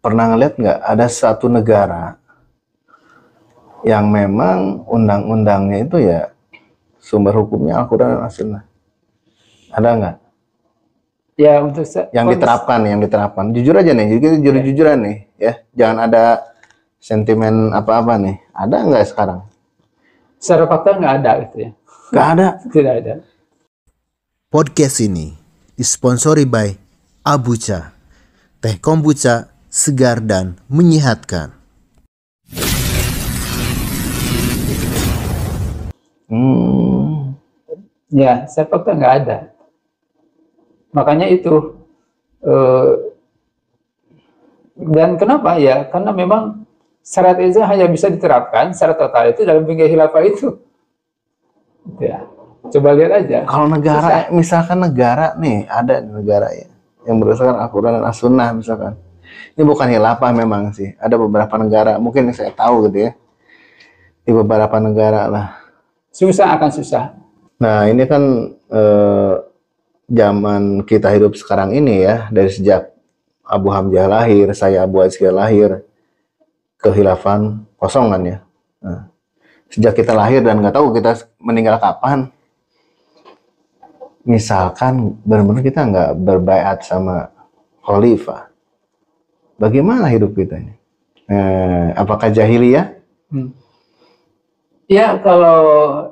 pernah ngeliat nggak ada satu negara yang memang undang-undangnya itu ya sumber hukumnya Al-Quran dan As-Sunnah? Ada nggak? Ya untuk Yang diterapkan. Jujur aja nih, jadi jujur-jujuran nih, ya. Jangan ada sentimen apa-apa nih. Ada nggak sekarang? secara fakta nggak ada gitu ya. Nggak ada. Tidak ada. Podcast ini disponsori by Abucha, teh kombucha segar dan menyehatkan. Ya, secara fakta nggak ada. Makanya itu. Dan kenapa ya? Karena memang syarat itu hanya bisa diterapkan secara total itu dalam bingkai khilafah itu. Ya, coba lihat aja. Kalau negara, misalkan negara nih, ada negara ya yang berdasarkan Al-Quran dan As-Sunnah misalkan. Ini bukan khilafah memang sih. Ada beberapa negara, mungkin saya tahu gitu ya. Di beberapa negara lah. Susah akan susah. Nah ini kan zaman kita hidup sekarang ini ya, dari sejak Abu Hamzah lahir, saya Abu Azkir lahir, kehilafan kosong kan ya. Nah, sejak kita lahir dan nggak tahu kita meninggal kapan. Misalkan benar-benar kita nggak berbaiat sama khalifah, bagaimana hidup kita ini? Apakah jahiliyah? Ya kalau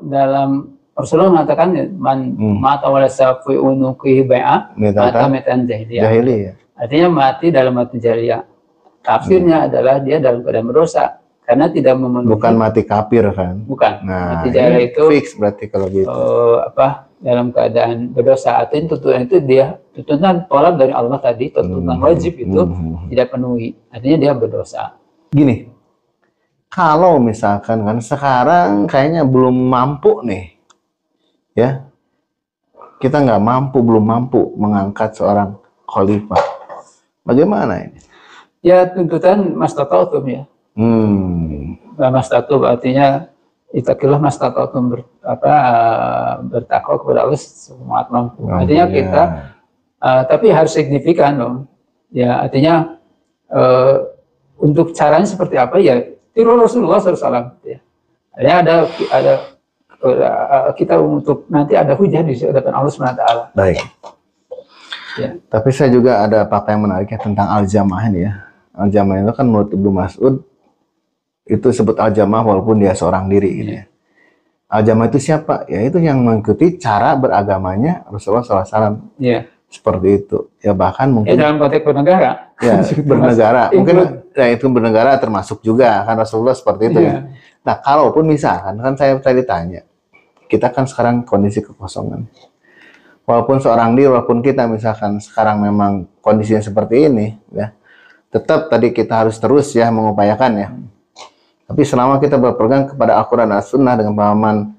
dalam Rasulullah mengatakan man mata wala safi unuki bai'ah mata metan jahiliyah. Artinya mati dalam mati jahiliyah. Tafsirnya adalah dia dalam keadaan berdosa karena tidak memenuhi. Bukan mati kafir kan? Bukan. Nah, mati jahiliyah itu fix berarti kalau gitu. Dalam keadaan berdosa. Artinya tuntutan itu dia tuntutan tolak dari Allah tadi, tuntutan wajib itu tidak penuhi. Artinya dia berdosa. Gini, kalau misalkan kan sekarang kayaknya belum mampu nih, ya, kita belum mampu mengangkat seorang khalifah. Bagaimana ini? Ya tuntutan mastata'tum ya. Mastata'tum artinya itakillah mastata'tum bertakwa kepada Allah semua mampu. Artinya kita, tapi harus signifikan loh. Ya artinya untuk caranya seperti apa ya? Tiru Rasulullah SAW. Ya. Ada kita untuk nanti ada hujah di hadapan Allah SWT. Baik. Ya. Tapi saya juga ada fakta yang menariknya tentang al-jamaah ini ya. Al-jamaah itu kan menurut Ibnu Mas'ud itu sebut al-jamaah walaupun dia seorang diri gitu ya. Al-jamaah itu siapa? Ya itu yang mengikuti cara beragamanya Rasulullah SAW. Ya. Seperti itu. Ya bahkan mungkin dalam konteks bernegara. Ya, bernegara. Mungkin ya, itu bernegara termasuk juga kan Rasulullah seperti itu ya. Nah, kalaupun misalkan kan saya tadi tanya, kita kan sekarang kondisi kekosongan. Walaupun seorang diri, walaupun kita misalkan sekarang memang kondisinya seperti ini ya, tetap tadi kita harus terus ya mengupayakan ya. Tapi selama kita berpegang kepada Al-Quran dan As-Sunnah dengan pemahaman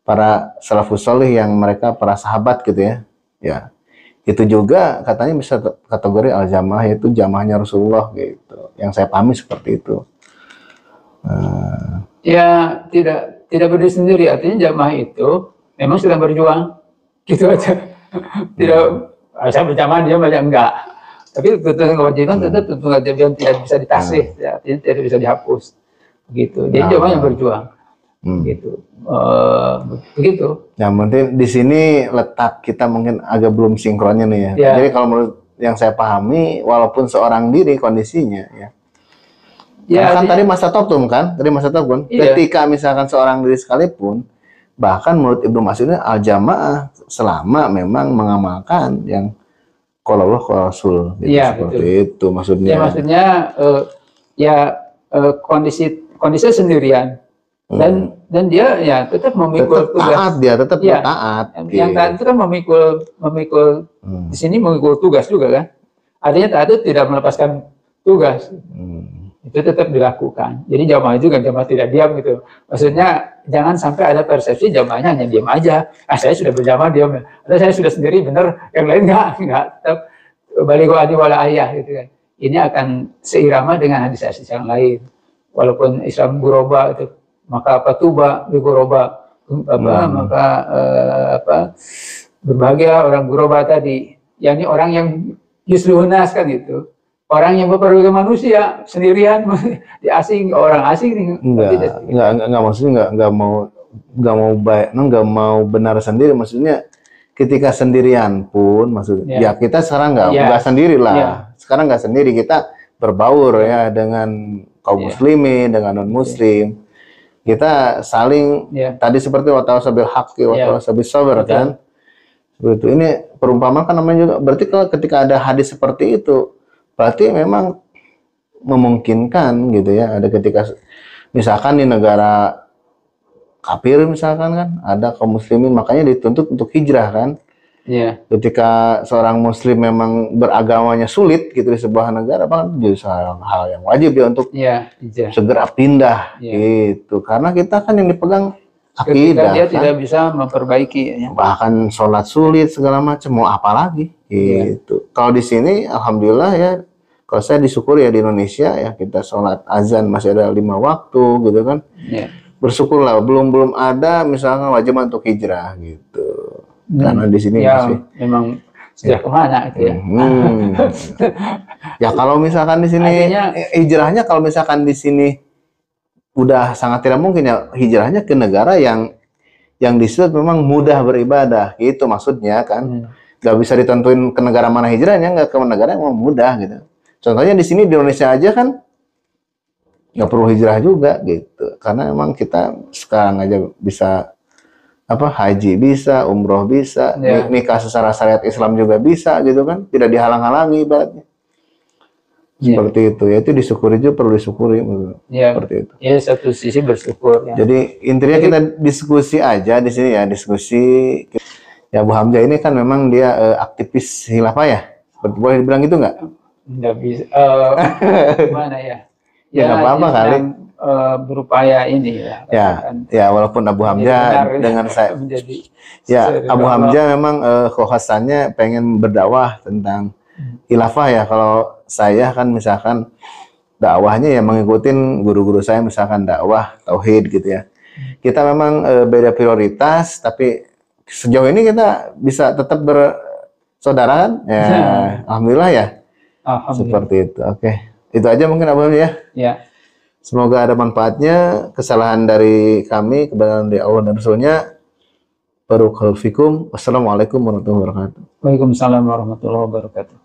para salafus salih yang mereka para sahabat gitu ya. Ya. Itu juga katanya bisa kategori al-jamaah, yaitu jamaahnya Rasulullah gitu. Yang saya pahami seperti itu. Ya tidak berdiri sendiri, artinya jamaah itu memang sedang berjuang. Gitu aja. Tidak saya berjamaah dia banyak enggak. Tapi tuntutan kewajiban tetap tuntutan kewajiban tidak bisa ditaksih, ya, tidak bisa dihapus. Gitu. Jadi jamaah yang berjuang. Gitu. Begitu. Yang penting di sini letak kita mungkin agak belum sinkronnya nih ya. Jadi kalau menurut yang saya pahami, walaupun seorang diri kondisinya ya. Kan tadi masa toptum kan? Ketika misalkan seorang diri sekalipun, bahkan menurut Ibnu Mas'ud ini al-jamaah selama memang mengamalkan yang qala Allah qala Rasul gitu, seperti itu maksudnya. Ya maksudnya kondisi sendirian. Dan dia ya tetap memikul tugas. Taat dia tetap taat. Yang taat itu kan memikul di sini memikul tugas juga kan. Artinya taat itu tidak melepaskan tugas. Itu tetap dilakukan. Jadi jamaah juga jamaah tidak diam gitu. Maksudnya jangan sampai ada persepsi jamaahnya hanya diam aja. Saya sudah berjamaah diam. Atau saya sudah sendiri benar, yang lain enggak. Tetap balighu adi wala ayah gitu kan. Ini akan seirama dengan hadis-hadis yang lain. Walaupun Islam guroba itu maka tuba di guroba berbahagia orang guroba tadi, yakni orang yang yuslunas kan gitu. orang yang memperdulikan manusia sendirian di asing, orang asing nih. Enggak, maksudnya nggak mau baik, nggak mau benar sendiri, maksudnya ketika sendirian pun maksudnya ya kita sekarang nggak sendiri lah. Sekarang nggak sendiri, kita berbaur ya dengan kaum muslimin, dengan non muslim. Kita saling tadi seperti watawasabil haqqi watawasabil sabr kan. Seperti itu. Ini perumpamaan kan namanya juga. Berarti kalau ketika ada hadis seperti itu, berarti memang memungkinkan gitu ya. Ada ketika misalkan di negara kafir misalkan kan, ada kaum muslimin makanya dituntut untuk hijrah kan. Ketika seorang muslim memang beragamanya sulit gitu di sebuah negara, kan jadi hal yang wajib ya untuk segera pindah gitu. Karena kita kan yang dipegang akidah, dia kan? Tidak bisa memperbaiki bahkan sholat sulit segala macam, mau apa lagi gitu. Kalau di sini alhamdulillah ya, kalau saya disyukuri ya di Indonesia ya, kita sholat azan masih ada 5 waktu gitu kan. Bersyukurlah, belum ada misalkan wajib untuk hijrah gitu. Karena di sini masih memang sudah kemana gitu ya. Ya kalau misalkan di sini hijrahnya, kalau misalkan di sini udah sangat tidak mungkin ya, hijrahnya ke negara yang disebut memang mudah beribadah gitu maksudnya kan. Gak bisa ditentuin ke negara mana hijrahnya, nggak ke negara yang mudah gitu. Contohnya di sini di Indonesia aja kan nggak perlu hijrah juga gitu, karena memang kita sekarang aja bisa haji bisa, umroh bisa, nikah secara syariat Islam juga bisa gitu kan, tidak dihalang-halangi ibaratnya. Seperti itu ya, itu disyukuri juga, perlu disyukuri seperti itu. Ya, satu sisi bersyukur. Jadi intinya kita diskusi aja di sini ya, diskusi. Ya Bu Hamzah ini kan memang dia aktivis khilafah ya, boleh dibilang gitu nggak? Nggak bisa. Gimana ya? Ya nggak apa-apa kali. Berupaya ini ya walaupun Abu Hamzah dengan saya Abu Hamzah memang kekhasannya pengen berdakwah tentang khilafah ya. Kalau saya kan misalkan dakwahnya ya mengikutin guru-guru saya, misalkan dakwah tauhid gitu ya. Kita memang beda prioritas, tapi sejauh ini kita bisa tetap bersaudara kan ya. Alhamdulillah ya. Seperti itu. Oke, itu aja mungkin Abu Hamzah ya. Semoga ada manfaatnya. Kesalahan dari kami, kebenaran dari Allah dan Rasulnya. Barakallahu fikum. Wassalamualaikum warahmatullahi wabarakatuh. Waalaikumsalam warahmatullahi wabarakatuh.